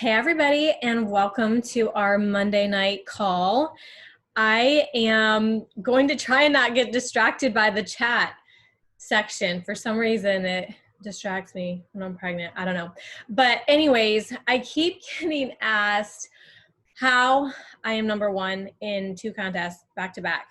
Hey, everybody, and welcome to our Monday night call. I am going to try and not get distracted by the chat section. For some reason, it distracts me when I'm pregnant. I don't know. But anyways, I keep getting asked how I am number one in 2 contests back to back.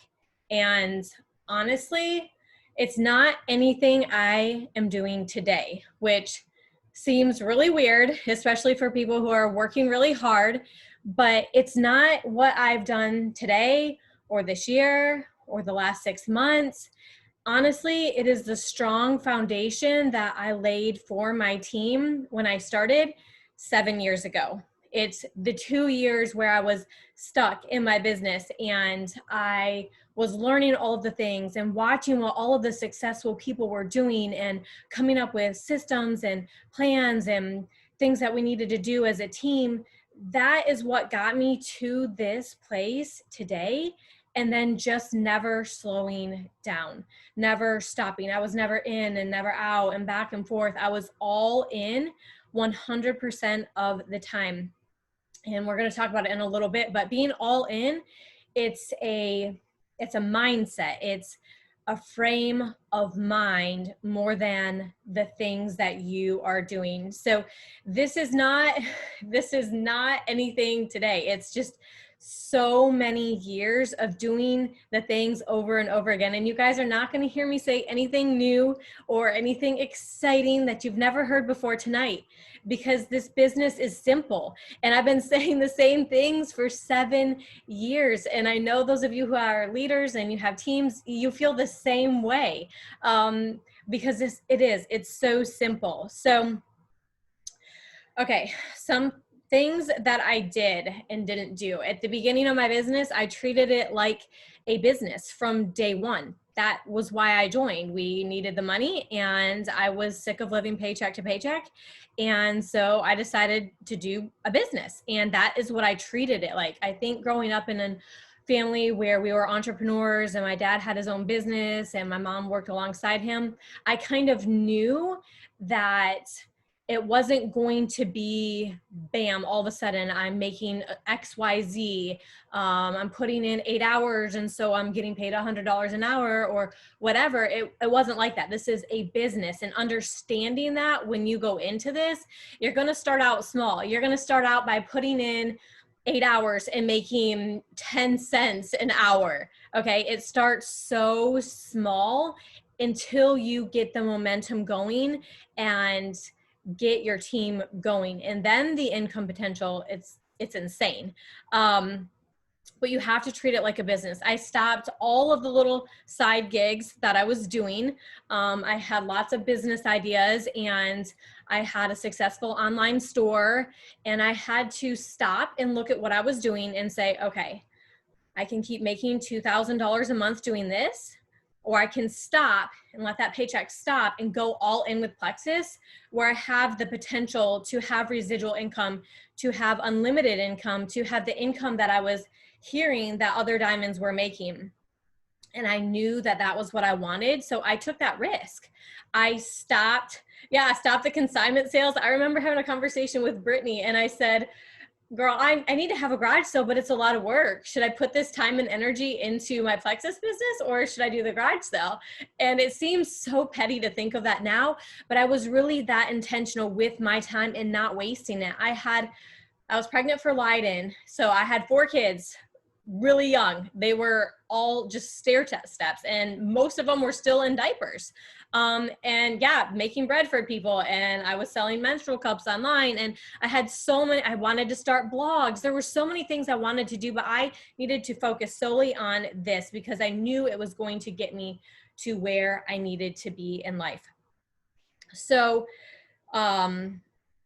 And honestly, it's not anything I am doing today, which seems really weird, especially for people who are working really hard, but it's not what I've done today or this year or the last 6 months. Honestly, it is the strong foundation that I laid for my team when I started 7 years ago. It's the 2 years where I was stuck in my business and I was learning all of the things and watching what all of the successful people were doing and coming up with systems and plans and things that we needed to do as a team. That is what got me to this place today. And then just never slowing down, never stopping. I was never in and never out and back and forth. I was all in 100% of the time. And we're going to talk about it in a little bit, but being all in, it's a mindset. It's a frame of mind more than the things that you are doing. So this is not anything today. It's just so many years of doing the things over and over again. And you guys are not going to hear me say anything new or anything exciting that you've never heard before tonight, because this business is simple. And I've been saying the same things for 7 years. And I know those of you who are leaders and you have teams, you feel the same way, because it's so simple. So, okay, some things that I did and didn't do. At the beginning of my business, I treated it like a business from day one. That was why I joined. We needed the money and I was sick of living paycheck to paycheck. And so I decided to do a business, and that is what I treated it like. I think growing up in a family where we were entrepreneurs and my dad had his own business and my mom worked alongside him, I kind of knew that it wasn't going to be, bam, all of a sudden I'm making XYZ. I'm putting in 8 hours and so I'm getting paid $100 an hour or whatever. It wasn't like that. This is a business, and understanding that when you go into this, you're going to start out small. You're going to start out by putting in 8 hours and making 10 cents an hour. Okay. It starts so small until you get the momentum going and get your team going, and then the income potential, it's insane. But you have to treat it like a business. I stopped all of the little side gigs that I was doing. I had lots of business ideas and I had a successful online store, and I had to stop and look at what I was doing and say, okay, I can keep making $2,000 a month doing this, or I can stop and let that paycheck stop and go all in with Plexus, where I have the potential to have residual income, to have unlimited income, to have the income that I was hearing that other diamonds were making. And I knew that that was what I wanted. So I took that risk. I stopped the consignment sales. I remember having a conversation with Brittany and I said, girl, I need to have a garage sale, but it's a lot of work. Should I put this time and energy into my Plexus business, or should I do the garage sale? And it seems so petty to think of that now, but I was really that intentional with my time and not wasting it. I was pregnant for Leiden. So I had 4 kids, really young. They were all just stair steps, and most of them were still in diapers. And yeah, making bread for people, and I was selling menstrual cups online, and I had I wanted to start blogs. There were so many things I wanted to do, but I needed to focus solely on this because I knew it was going to get me to where I needed to be in life. So,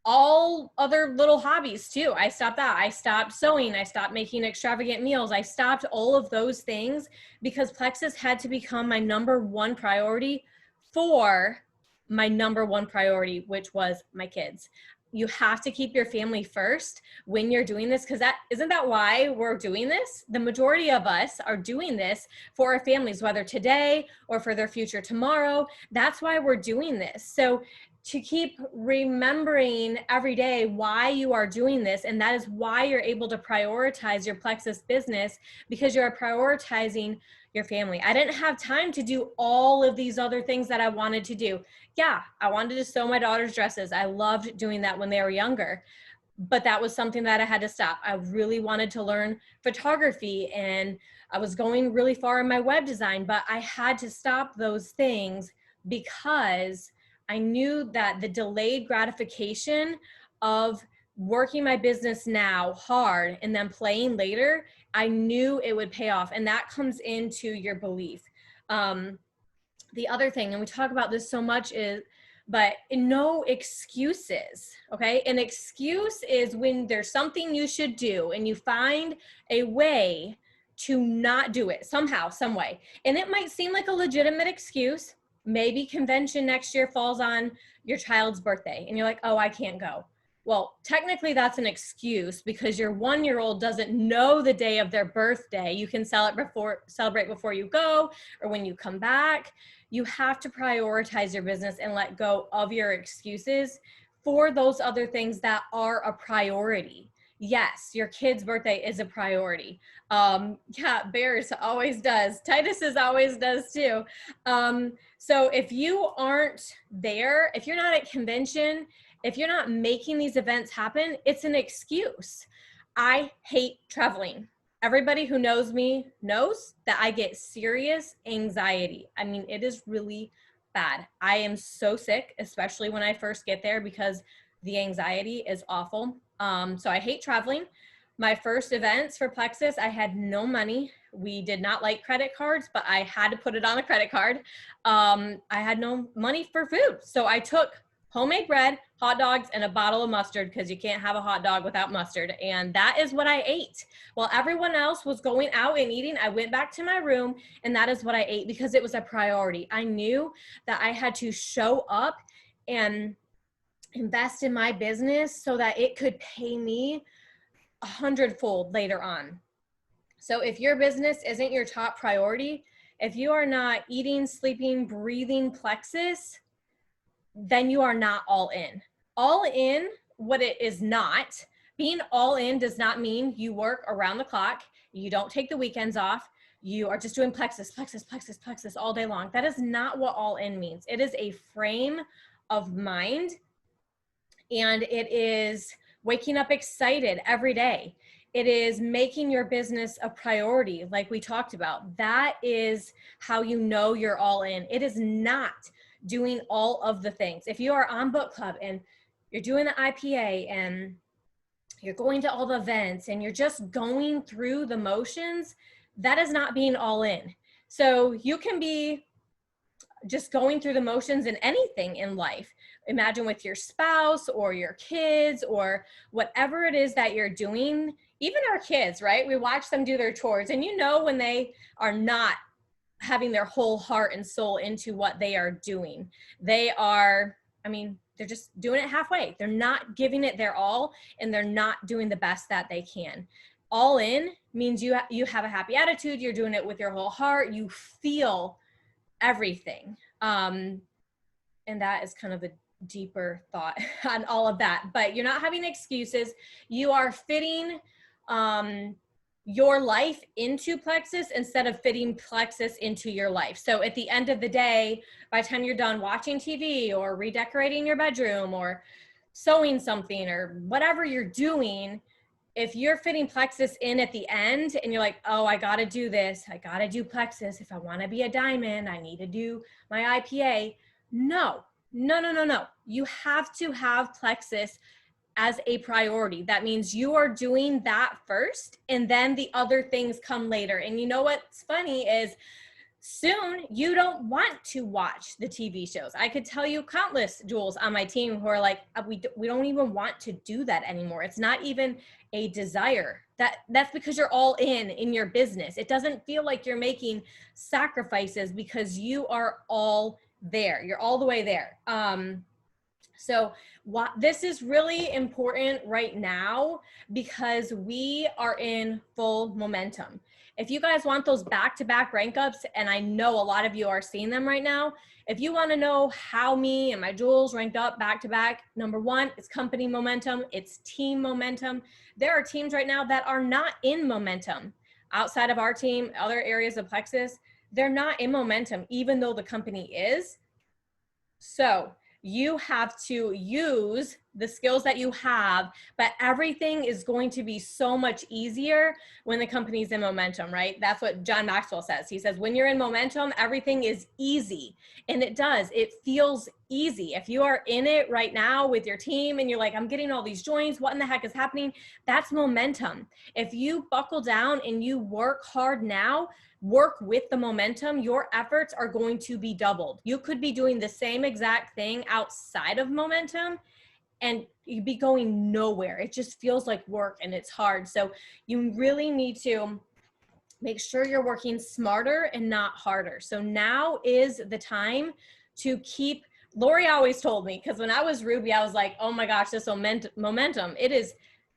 all other little hobbies too. I stopped that. I stopped sewing. I stopped making extravagant meals. I stopped all of those things because Plexus had to become my number one priority for my number one priority, which was my kids. You have to keep your family first when you're doing this, because isn't that why we're doing this? The majority of us are doing this for our families, whether today or for their future tomorrow. That's why we're doing this. So to keep remembering every day why you are doing this. And that is why you're able to prioritize your Plexus business, because you're prioritizing your family. I didn't have time to do all of these other things that I wanted to do. Yeah, I wanted to sew my daughter's dresses. I loved doing that when they were younger, but that was something that I had to stop. I really wanted to learn photography, and I was going really far in my web design, but I had to stop those things because I knew that the delayed gratification of working my business now hard and then playing later, I knew it would pay off. And that comes into your belief. The other thing, and we talk about this so much, is, but no excuses, okay? An excuse is when there's something you should do and you find a way to not do it somehow, some way. And it might seem like a legitimate excuse. Maybe convention next year falls on your child's birthday and you're like, oh, I can't go. Well, technically that's an excuse because your 1-year-old doesn't know the day of their birthday. You can celebrate before you go or when you come back. You have to prioritize your business and let go of your excuses for those other things that are a priority. Yes, your kid's birthday is a priority. Yeah, Bears always does. Titus's always does too. So if you aren't there, if you're not at convention, if you're not making these events happen, it's an excuse. I hate traveling. Everybody who knows me knows that I get serious anxiety. I mean, it is really bad. I am so sick, especially when I first get there, because the anxiety is awful. So I hate traveling. My first events for Plexus, I had no money. We did not like credit cards, but I had to put it on a credit card. I had no money for food. So I took homemade bread, hot dogs, and a bottle of mustard, because you can't have a hot dog without mustard. And that is what I ate. While everyone else was going out and eating, I went back to my room, and that is what I ate because it was a priority. I knew that I had to show up and invest in my business so that it could pay me 100-fold later on. So if your business isn't your top priority, if you are not eating, sleeping, breathing Plexus, then you are not all in. All in, what it is not, being all in does not mean you work around the clock, you don't take the weekends off, you are just doing Plexus, Plexus, Plexus, Plexus all day long. That is not what all in means. It is a frame of mind, and it is waking up excited every day. It is making your business a priority, like we talked about. That is how you know you're all in. It is not doing all of the things. If you are on book club and you're doing the IPA and you're going to all the events and you're just going through the motions, that is not being all in. So you can be just going through the motions in anything in life. Imagine with your spouse or your kids or whatever it is that you're doing. Even our kids, right? We watch them do their chores, and you know when they are not having their whole heart and soul into what they are doing. They are, I mean, they're just doing it halfway. They're not giving it their all, and they're not doing the best that they can. All in means you have a happy attitude. You're doing it with your whole heart. You feel everything. And that is kind of a deeper thought on all of that. But you're not having excuses. You are fitting your life into Plexus instead of fitting Plexus into your life. So at the end of the day, by the time you're done watching TV or redecorating your bedroom or sewing something or whatever you're doing, if you're fitting Plexus in at the end and you're like, oh, I got to do this. I got to do Plexus. If I want to be a diamond, I need to do my IPA. No. You have to have Plexus as a priority. That means you are doing that first, and then the other things come later. And you know what's funny is soon you don't want to watch the TV shows. I could tell you countless Jules on my team who are like, we don't even want to do that anymore. It's not even a desire. That's because you're all in your business. It doesn't feel like you're making sacrifices because you are all there. You're all the way there. So this is really important right now because we are in full momentum. If you guys want those back-to-back rank ups, and I know a lot of you are seeing them right now, if you want to know how me and my jewels ranked up back-to-back, number one, it's company momentum, it's team momentum. There are teams right now that are not in momentum. Outside of our team, other areas of Plexus, they're not in momentum, even though the company is. So you have to use the skills that you have, but everything is going to be so much easier when the company's in momentum, right? That's what John Maxwell says. He says, when you're in momentum, everything is easy. And it does, it feels easy. If you are in it right now with your team and you're like, I'm getting all these joins, what in the heck is happening? That's momentum. If you buckle down and you work hard now, work with the momentum, your efforts are going to be doubled. You could be doing the same exact thing outside of momentum and you'd be going nowhere. It just feels like work and it's hard. So you really need to make sure you're working smarter and not harder. So now is the time to keep, Lori always told me, because when I was Ruby, I was like, oh my gosh, this momentum, it is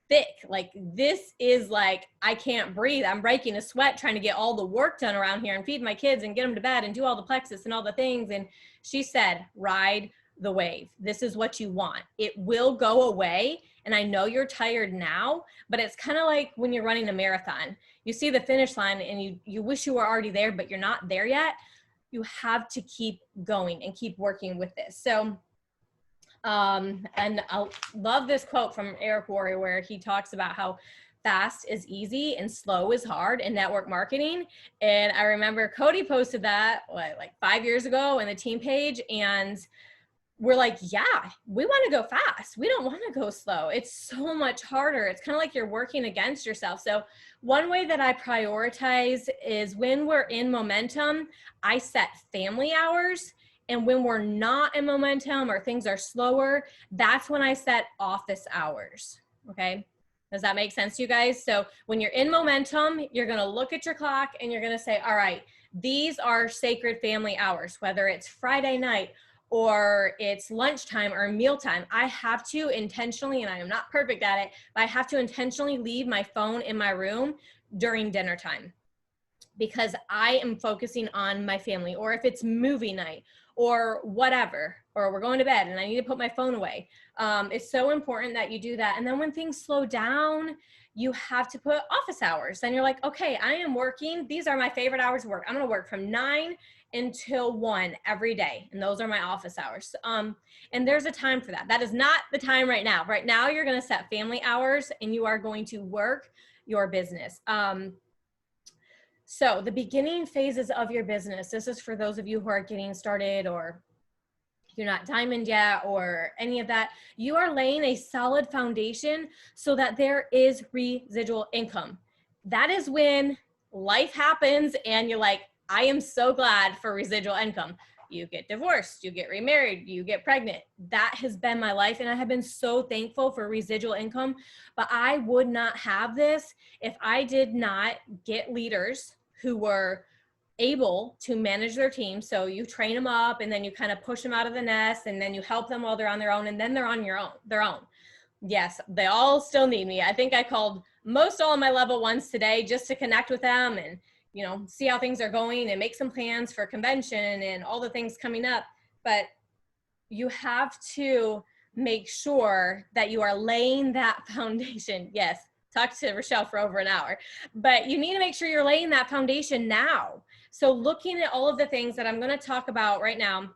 thick. Like this is like, I can't breathe. I'm breaking a sweat trying to get all the work done around here and feed my kids and get them to bed and do all the Plexus and all the things. And she said, ride the wave. This is what you want. It will go away. And I know you're tired now, but it's kind of like when you're running a marathon. You see the finish line and you wish you were already there, but you're not there yet. You have to keep going and keep working with this. So and I love this quote from Eric Worre where he talks about how fast is easy and slow is hard in network marketing. And I remember Cody posted that like 5 years ago in the team page, and we're like, yeah, we want to go fast. We don't want to go slow. It's so much harder. It's kind of like you're working against yourself. So one way that I prioritize is when we're in momentum, I set family hours. And when we're not in momentum or things are slower, that's when I set office hours. Okay. Does that make sense to you guys? So when you're in momentum, you're going to look at your clock and you're going to say, all right, these are sacred family hours, whether it's Friday night or it's lunchtime or mealtime. I have to intentionally, and I am not perfect at it, but I have to intentionally leave my phone in my room during dinner time because I am focusing on my family. Or if it's movie night or whatever, or we're going to bed and I need to put my phone away. It's so important that you do that. And then when things slow down, you have to put office hours. Then you're like, okay, I am working. These are my favorite hours of work. I'm going to work from 9 until 1 every day. And those are my office hours. And there's a time for that. That is not the time right now. Right now, you're going to set family hours and you are going to work your business. So the beginning phases of your business, this is for those of you who are getting started or you're not diamond yet or any of that, you are laying a solid foundation so that there is residual income. That is when life happens and you're like, I am so glad for residual income. You get divorced, you get remarried, you get pregnant. That has been my life and I have been so thankful for residual income, but I would not have this if I did not get leaders who were able to manage their team. So you train them up and then you kind of push them out of the nest and then you help them while they're on their own and then they're on their own. Yes, they all still need me. I think I called most all of my level ones today just to connect with them and, you know, see how things are going and make some plans for convention and all the things coming up. But you have to make sure that you are laying that foundation. Yes, talked to Rochelle for over an hour, but you need to make sure you're laying that foundation now. So looking at all of the things that I'm going to talk about right now,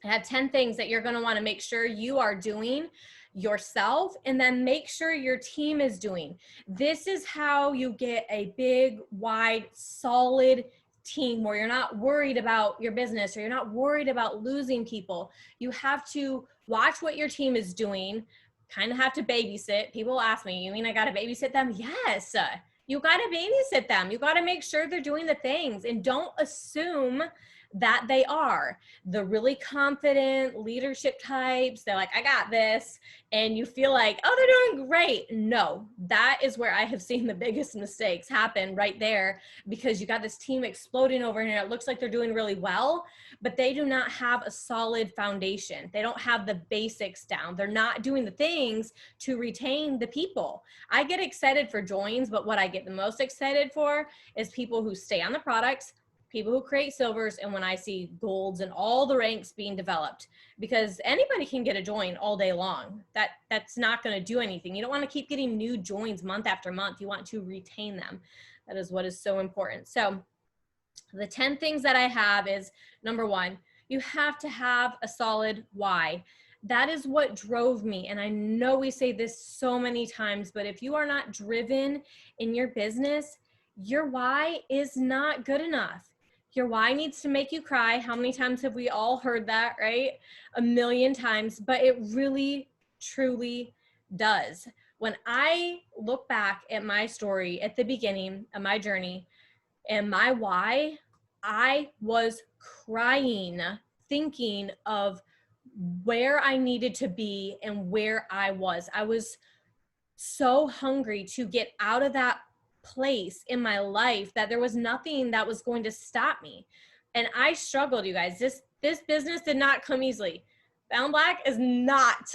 I have 10 things that you're going to want to make sure you are doing yourself and then make sure your team is doing. This is how you get a big, wide, solid team where you're not worried about your business or you're not worried about losing people. You have to watch what your team is doing, kind of have to babysit. People ask me, you mean I got to babysit them? Yes, you got to babysit them. You got to make sure they're doing the things and don't assume that they are the really confident leadership types. They're like, I got this. And you feel like, oh, they're doing great. No, that is where I have seen the biggest mistakes happen right there, because you got this team exploding over here. It looks like they're doing really well, but they do not have a solid foundation. They don't have the basics down. They're not doing the things to retain the people. I get excited for joins, but what I get the most excited for is people who stay on the products, people who create silvers, and when I see golds and all the ranks being developed, because anybody can get a join all day long. That's not going to do anything. You don't want to keep getting new joins month after month. You want to retain them. That is what is so important. So the 10 things that I have is, number one, you have to have a solid why. That is what drove me. And I know we say this so many times, but if you are not driven in your business, your why is not good enough. Your why needs to make you cry. How many times have we all heard that, right? A million times, but it really, truly does. When I look back at my story at the beginning of my journey and my why, I was crying, thinking of where I needed to be and where I was. I was so hungry to get out of that place in my life that there was nothing that was going to stop me. And I struggled, you guys. This business did not come easily. Bound Black is not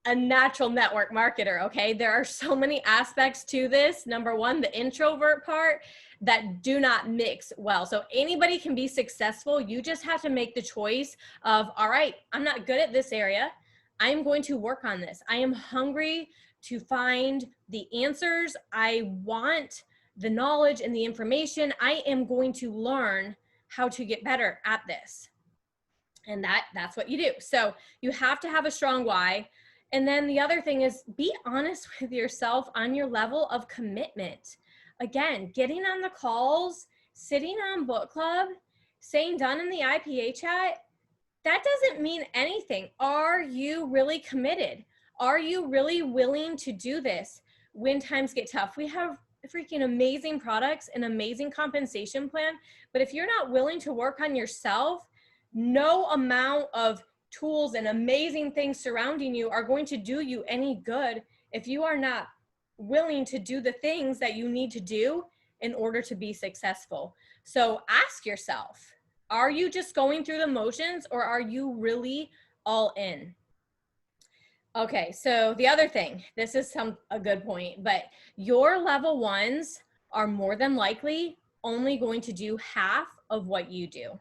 a natural network marketer, okay? There are so many aspects to this. Number one, the introvert part, that do not mix well. So anybody can be successful. You just have to make the choice of, all right, I'm not good at this area. I'm going to work on this. I am hungry to find the answers. I want the knowledge and the information. I am going to learn how to get better at this. And that's what you do. So you have to have a strong why. And then the other thing is, be honest with yourself on your level of commitment. Again, getting on the calls, sitting on book club, saying done in the IPA chat, that doesn't mean anything. Are you really committed? Are you really willing to do this when times get tough? We have freaking amazing products, an amazing compensation plan, but if you're not willing to work on yourself, no amount of tools and amazing things surrounding you are going to do you any good if you are not willing to do the things that you need to do in order to be successful. So ask yourself, are you just going through the motions, or are you really all in? Okay, so the other thing, this is a good point, but your level ones are more than likely only going to do half of what you do.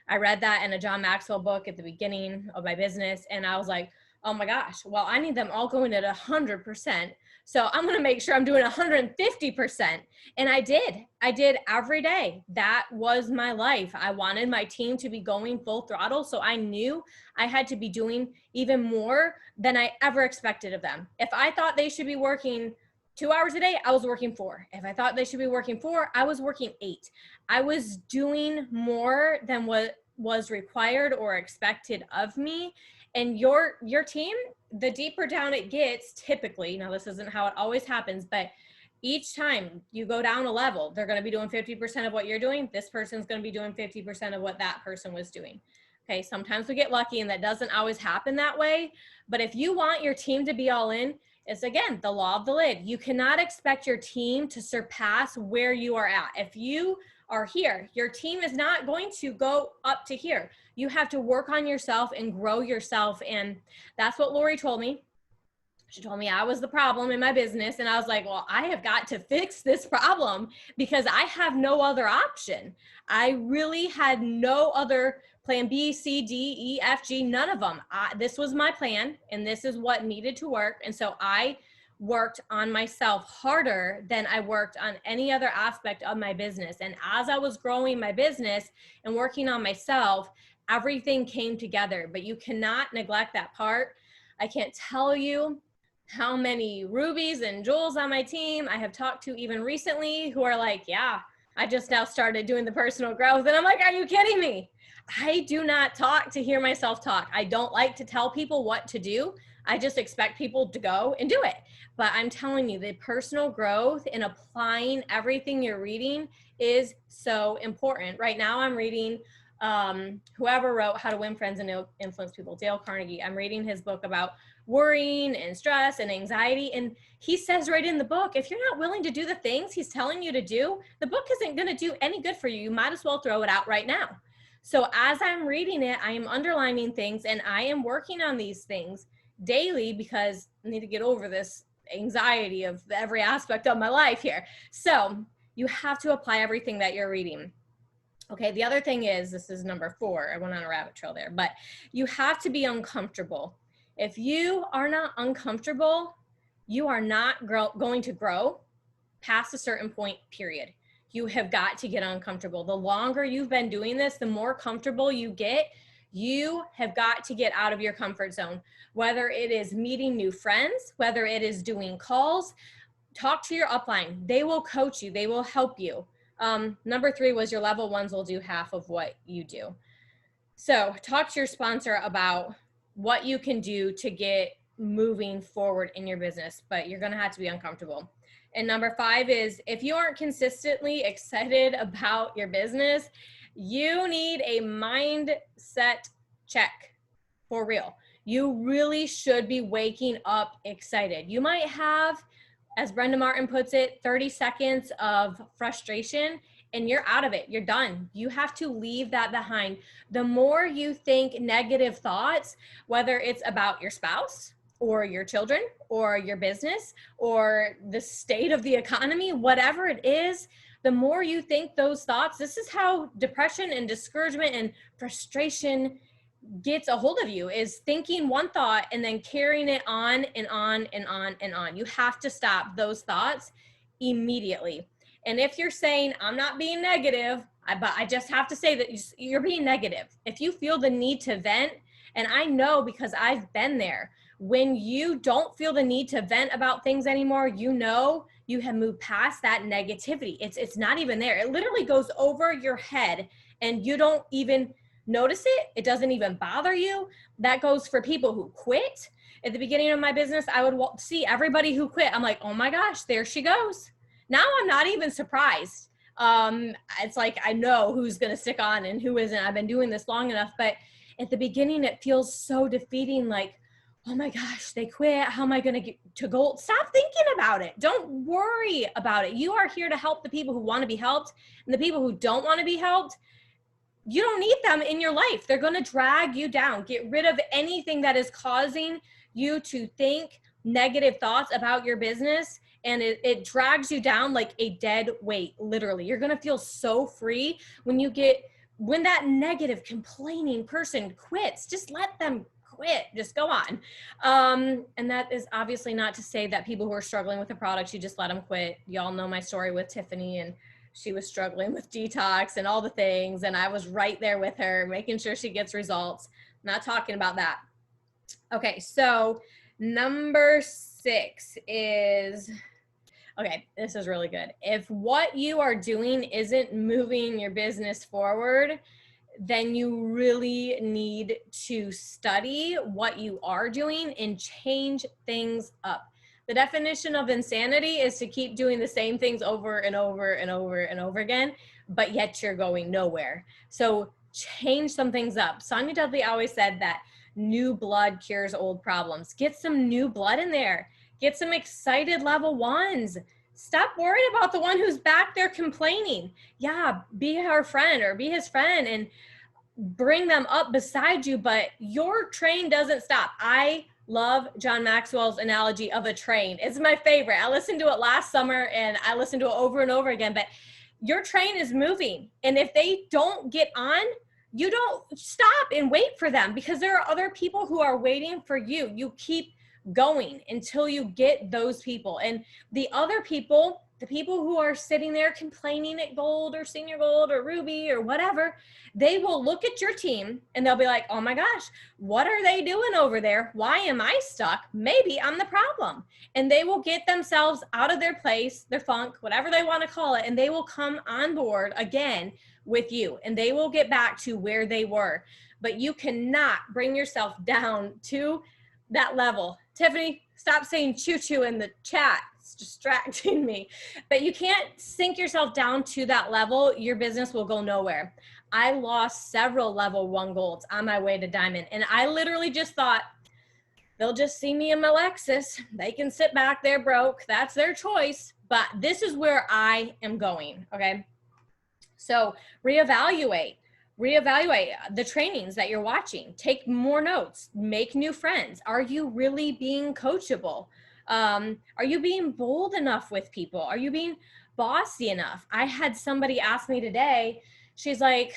I read that in a John Maxwell book at the beginning of my business, and I was like, oh my gosh, well, I need them all going at 100%. So I'm going to make sure I'm doing 150%. And I did every day. That was my life. I wanted my team to be going full throttle. So I knew I had to be doing even more than I ever expected of them. If I thought they should be working 2 hours a day, I was working 4. If I thought they should be working 4, I was working 8. I was doing more than what was required or expected of me. And your team, the deeper down it gets, typically, now this isn't how it always happens, but each time you go down a level, they're going to be doing 50% of what you're doing. This person's going to be doing 50% of what that person was doing. Okay, sometimes we get lucky, and that doesn't always happen that way. But if you want your team to be all in, it's, again, the law of the lid. You cannot expect your team to surpass where you are at. If you are here, your team is not going to go up to here. You have to work on yourself and grow yourself. And that's what Lori told me. She told me I was the problem in my business. And I was like, well, I have got to fix this problem because I have no other option. I really had no other plan B, C, D, E, F, G, none of them. This was my plan, and this is what needed to work. And so I worked on myself harder than I worked on any other aspect of my business. And as I was growing my business and working on myself, everything came together. But you cannot neglect that part. I can't tell you how many rubies and jewels on my team I have talked to even recently who are like, yeah, I just now started doing the personal growth. And I'm like, are you kidding me? I do not talk to hear myself talk. I don't like to tell people what to do. I just expect people to go and do it. But I'm telling you, the personal growth and applying everything you're reading is so important. Right now I'm reading whoever wrote How to Win Friends and Influence People, Dale Carnegie. I'm reading his book about worrying and stress and anxiety. And he says right in the book, if you're not willing to do the things he's telling you to do, the book isn't going to do any good for you. You might as well throw it out right now. So as I'm reading it, I am underlining things and I am working on these things daily because I need to get over this anxiety of every aspect of my life here. So you have to apply everything that you're reading. Okay, the other thing is, this is number 4. I went on a rabbit trail there, but you have to be uncomfortable. If you are not uncomfortable, you are not going to grow past a certain point, period. You have got to get uncomfortable. The longer you've been doing this, the more comfortable you get. You have got to get out of your comfort zone, whether it is meeting new friends, whether it is doing calls. Talk to your upline. They will coach you. They will help you. Number 3 was your level 1s will do half of what you do. So talk to your sponsor about what you can do to get moving forward in your business, but you're going to have to be uncomfortable. And number 5 is, if you aren't consistently excited about your business, you need a mindset check for real. You really should be waking up excited. You might have, as Brenda Martin puts it, 30 seconds of frustration and you're out of it. You're done. You have to leave that behind. The more you think negative thoughts, whether it's about your spouse or your children or your business or the state of the economy, whatever it is, the more you think those thoughts, this is how depression and discouragement and frustration gets a hold of you, is thinking one thought and then carrying it on and on and on and on. You have to stop those thoughts immediately. And if you're saying, I'm not being negative, but I just have to say that you're being negative. If you feel the need to vent, and I know because I've been there, when you don't feel the need to vent about things anymore, you know you have moved past that negativity. It's not even there. It literally goes over your head and you don't even notice it. It doesn't even bother you. That goes for people who quit. At the beginning of my business, I would see everybody who quit. I'm like, oh my gosh, there she goes. Now I'm not even surprised. It's like, I know who's going to stick on and who isn't. I've been doing this long enough, but at the beginning, it feels so defeating. Like, oh my gosh, they quit. How am I going to get to gold? Stop thinking about it. Don't worry about it. You are here to help the people who want to be helped, and the people who don't want to be helped, you don't need them in your life. They're going to drag you down. Get rid of anything that is causing you to think negative thoughts about your business, and it drags you down like a dead weight, literally. You're going to feel so free when that negative complaining person quits. Just let them quit. Just go on. And that is obviously not to say that people who are struggling with the products, you just let them quit. Y'all know my story with Tiffany, and she was struggling with detox and all the things. And I was right there with her, making sure she gets results. Not talking about that. Okay. So number 6 is, okay, this is really good. If what you are doing isn't moving your business forward, then you really need to study what you are doing and change things up. The definition of insanity is to keep doing the same things over and over and over and over again, but yet you're going nowhere. So change some things up. Sonia Dudley always said that new blood cures old problems. Get some new blood in there. Get some excited level 1s. Stop worrying about the one who's back there complaining. Yeah, be her friend or be his friend and bring them up beside you, but your train doesn't stop. I love John Maxwell's analogy of a train. It's my favorite. I listened to it last summer and I listened to it over and over again, but your train is moving. And if they don't get on, you don't stop and wait for them, because there are other people who are waiting for you. You keep going until you get those people. And the other people, the people who are sitting there complaining at Gold or Senior Gold or Ruby or whatever, they will look at your team and they'll be like, oh my gosh, what are they doing over there? Why am I stuck? Maybe I'm the problem. And they will get themselves out of their place, their funk, whatever they want to call it, and they will come on board again with you, and they will get back to where they were. But you cannot bring yourself down to that level. Tiffany, stop saying choo-choo in the chat. It's distracting me. But you can't sink yourself down to that level. Your business will go nowhere. I lost several level 1 golds on my way to diamond. And I literally just thought, they'll just see me in my Lexus. They can sit back, they're broke. That's their choice. But this is where I am going, okay? So reevaluate the trainings that you're watching. Take more notes, make new friends. Are you really being coachable? Are you being bold enough with people? Are you being bossy enough? I had somebody ask me today, she's like,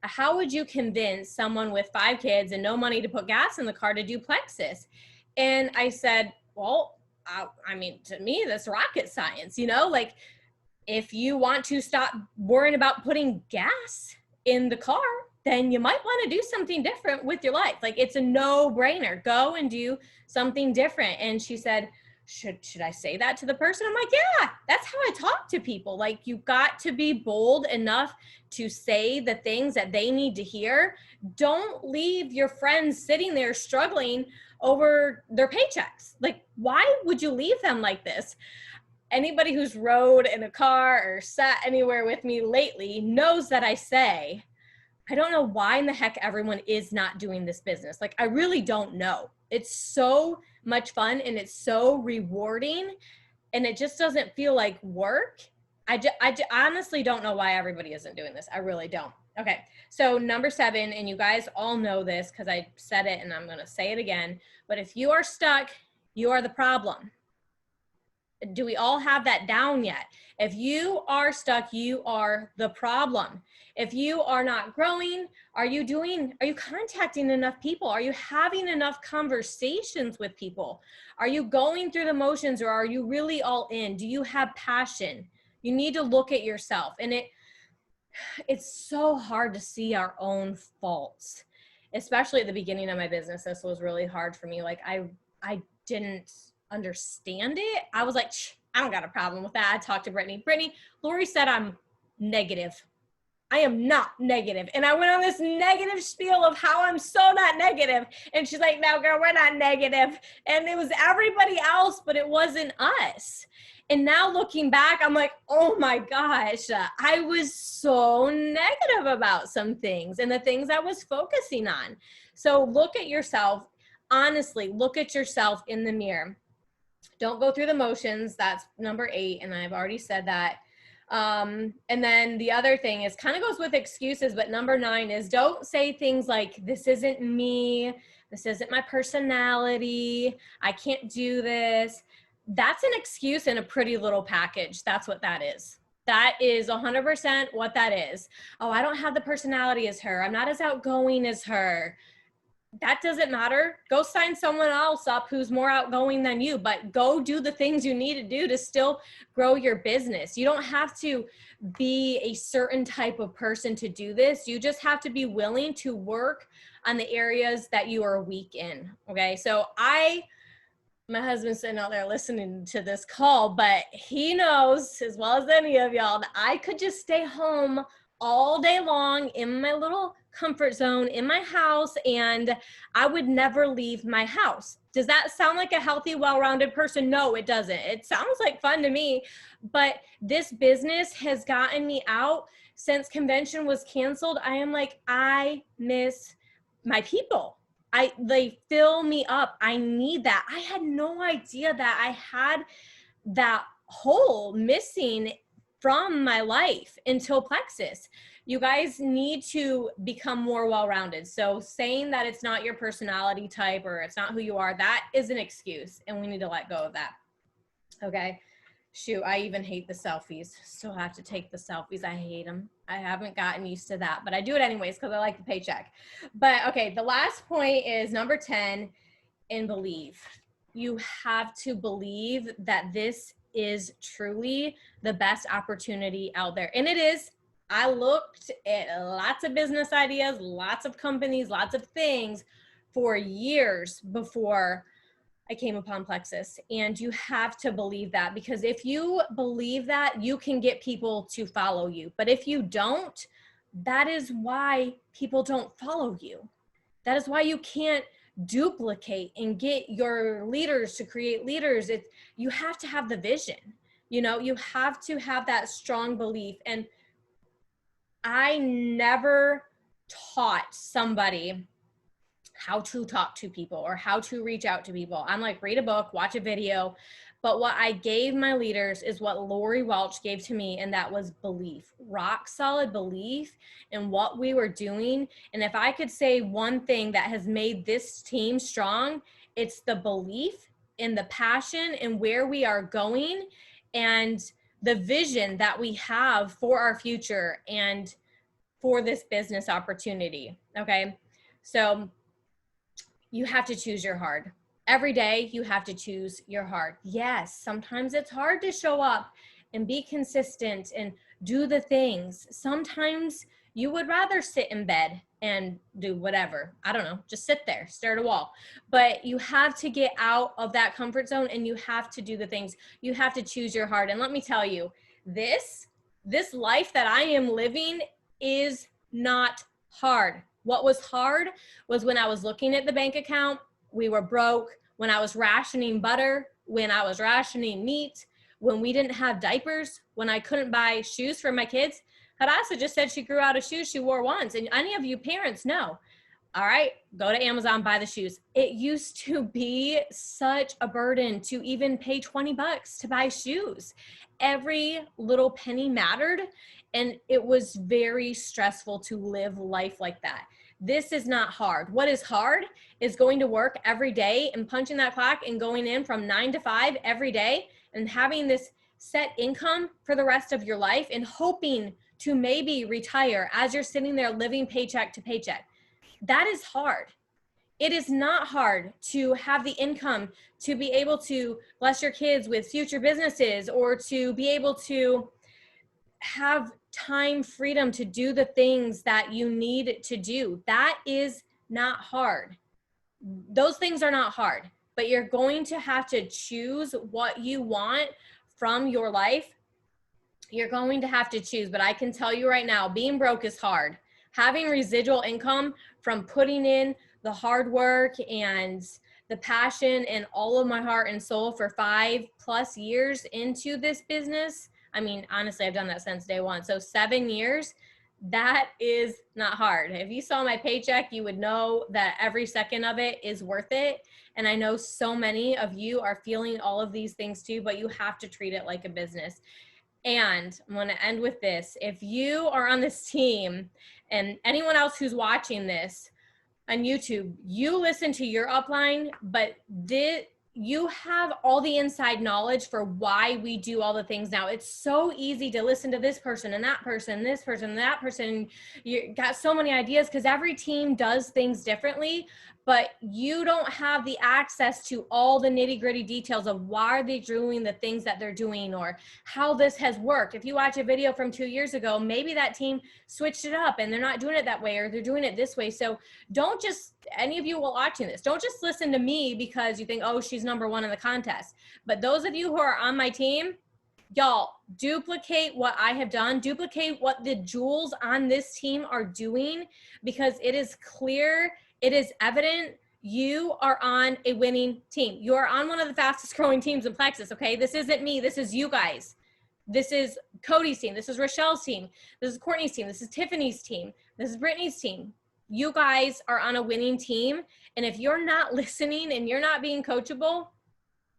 how would you convince someone with 5 kids and no money to put gas in the car to do plexus? And I said, well, I mean, to me, that's rocket science, you know, like if you want to stop worrying about putting gas in the car, then you might want to do something different with your life. Like it's a no-brainer. Go and do something different. And she said, should I say that to the person? I'm like, yeah, that's how I talk to people. Like you've got to be bold enough to say the things that they need to hear. Don't leave your friends sitting there struggling over their paychecks. Like, why would you leave them like this? Anybody who's rode in a car or sat anywhere with me lately knows that I say, I don't know why in the heck everyone is not doing this business. Like, I really don't know. It's so much fun and it's so rewarding and it just doesn't feel like work. I honestly don't know why everybody isn't doing this. I really don't. Okay, so number 7, and you guys all know this because I said it and I'm going to say it again, but if you are stuck, you are the problem. Do we all have that down yet? If you are stuck, you are the problem. If you are not growing, are you contacting enough people? Are you having enough conversations with people? Are you going through the motions or are you really all in? Do you have passion? You need to look at yourself. And it's so hard to see our own faults, especially at the beginning of my business. This was really hard for me. Like I didn't understand it. I was like, I don't got a problem with that. I talked to Brittany. Lori said I'm negative. I am not negative. And I went on this negative spiel of how I'm so not negative. And she's like, no, girl, we're not negative. And it was everybody else, but it wasn't us. And now looking back, I'm like, oh my gosh, I was so negative about some things and the things I was focusing on. So look at yourself. Honestly, look at yourself in the mirror. Don't go through the motions. That's number 8. And I've already said that. And then the other thing is kind of goes with excuses, but number 9 is don't say things like, this isn't me. This isn't my personality. I can't do this. That's an excuse in a pretty little package. That's what that is. That is 100% what that is. Oh, I don't have the personality as her. I'm not as outgoing as her. That doesn't matter. Go sign someone else up who's more outgoing than you, but go do the things you need to do to still grow your business. You don't have to be a certain type of person to do this. You just have to be willing to work on the areas that you are weak in. Okay. So my husband's sitting out there listening to this call, but he knows as well as any of y'all that I could just stay home all day long in my little comfort zone in my house and I would never leave my house. Does that sound like a healthy, well-rounded person? No, it doesn't. It sounds like fun to me, but this business has gotten me out since convention was canceled. I am like, I miss my people. They fill me up. I need that. I had no idea that I had that hole missing from my life until Plexus. You guys need to become more well-rounded. So saying that it's not your personality type or it's not who you are, that is an excuse and we need to let go of that. Okay. Shoot, I even hate the selfies. Still have to take the selfies. I hate them. I haven't gotten used to that, but I do it anyways because I like the paycheck. But okay, the last point is number 10, and believe. You have to believe that this is truly the best opportunity out there. And it is. I looked at lots of business ideas, lots of companies, lots of things for years before I came upon Plexus. And you have to believe that, because if you believe that, you can get people to follow you. But if you don't, that is why people don't follow you. That is why you can't duplicate and get your leaders to create leaders. You have to have the vision. You know, you have to have that strong belief. And I never taught somebody how to talk to people or how to reach out to people. I'm like, read a book, watch a video. But what I gave my leaders is what Lori Welch gave to me, and that was belief, rock solid belief in what we were doing. And if I could say one thing that has made this team strong, it's the belief and the passion and where we are going and the vision that we have for our future and for this business opportunity. Okay. So you have to choose your hard. Every day you have to choose your hard. Yes, sometimes it's hard to show up and be consistent and do the things. Sometimes you would rather sit in bed and do whatever. I don't know, just sit there, stare at a wall. But you have to get out of that comfort zone and you have to do the things. You have to choose your heart. And let me tell you, this life that I am living is not hard. What was hard was when I was looking at the bank account, we were broke, when I was rationing butter, when I was rationing meat, when we didn't have diapers, when I couldn't buy shoes for my kids. Hadassah just said she grew out of shoes she wore once. And any of you parents know, all right, go to Amazon, buy the shoes. It used to be such a burden to even pay $20 to buy shoes. Every little penny mattered, and it was very stressful to live life like that. This is not hard. What is hard is going to work every day and punching that clock and going in from 9 to 5 every day and having this set income for the rest of your life and hoping to maybe retire as you're sitting there living paycheck to paycheck. That is hard. It is not hard to have the income to be able to bless your kids with future businesses or to be able to have time freedom to do the things that you need to do. That is not hard. Those things are not hard, but you're going to have to choose what you want from your life. You're going to have to choose, but I can tell you right now, being broke is hard. Having residual income from putting in the hard work and the passion and all of my heart and soul for 5+ years into this business. I mean, honestly, I've done that since day one. So 7 years, that is not hard. If you saw my paycheck, you would know that every second of it is worth it. And I know so many of you are feeling all of these things too, but you have to treat it like a business. And I'm going to end with this. If you are on this team and anyone else who's watching this on YouTube, you listen to your upline, but you have all the inside knowledge for why we do all the things now. It's so easy to listen to this person and that person, this person and that person. You got so many ideas because every team does things differently, but you don't have the access to all the nitty-gritty details of why they're doing the things that they're doing or how this has worked. If you watch a video from 2 years ago, maybe that team switched it up and they're not doing it that way or they're doing it this way. So don't just, any of you watching this, don't just listen to me because you think, oh, she's number one in the contest. But those of you who are on my team, y'all, duplicate what I have done, duplicate what the jewels on this team are doing, because it is clear, it is evident, you are on a winning team. You are on one of the fastest growing teams in Plexus, okay? This isn't me, this is you guys. This is Cody's team, this is Rochelle's team, this is Courtney's team, this is Tiffany's team, this is Brittany's team. You guys are on a winning team, and if you're not listening and you're not being coachable,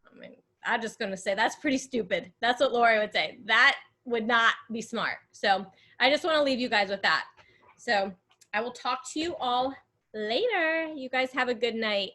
I mean, I'm just going to say that's pretty stupid. That's what Lori would say. That would not be smart. So I just want to leave you guys with that. So I will talk to you all later. You guys have a good night.